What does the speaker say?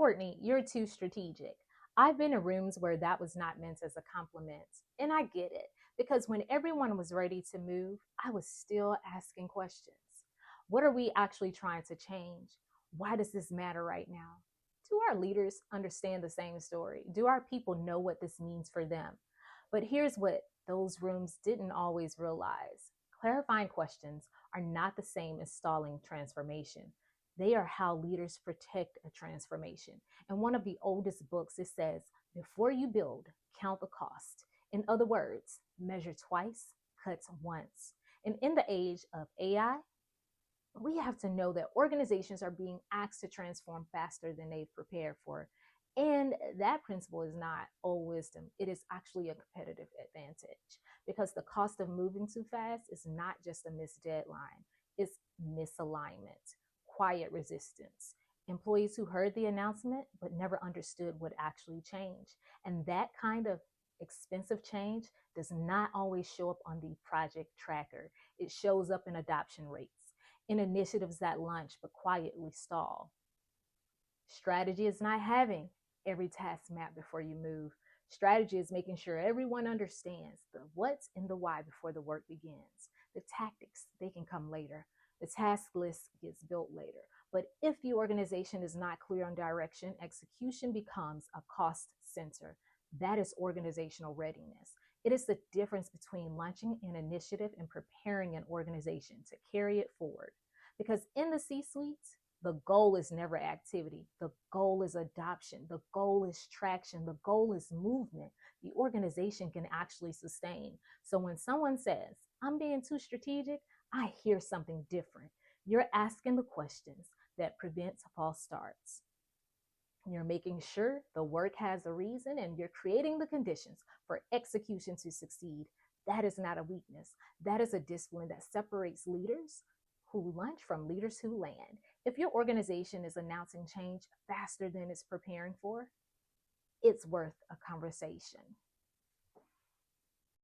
Courtney, you're too strategic. I've been in rooms where that was not meant as a compliment. And I get it, because when everyone was ready to move, I was still asking questions. What are we actually trying to change? Why does this matter right now? Do our leaders understand the same story? Do our people know what this means for them? But here's what those rooms didn't always realize: clarifying questions are not the same as stalling transformation. They are how leaders protect a transformation. In one of the oldest books, it says, before you build, count the cost. In other words, measure twice, cut once. And in the age of AI, we have to know that organizations are being asked to transform faster than they've prepared for. And that principle is not old wisdom. It is actually a competitive advantage, because the cost of moving too fast is not just a missed deadline, it's misalignment, quiet resistance, employees who heard the announcement but never understood what actually changed. And that kind of expensive change does not always show up on the project tracker. It shows up in adoption rates, in initiatives that launch but quietly stall. Strategy is not having every task mapped before you move. Strategy is making sure everyone understands the what's and the why before the work begins. The tactics, they can come later. The task list gets built later. But if the organization is not clear on direction, execution becomes a cost center. That is organizational readiness. It is the difference between launching an initiative and preparing an organization to carry it forward. Because in the C-suites, the goal is never activity. The goal is adoption. The goal is traction. The goal is movement. The organization can actually sustain. So when someone says, I'm being too strategic, I hear something different. You're asking the questions that prevent false starts. You're making sure the work has a reason, and you're creating the conditions for execution to succeed. That is not a weakness. That is a discipline that separates leaders who launch from leaders who land. If your organization is announcing change faster than it's preparing for, it's worth a conversation.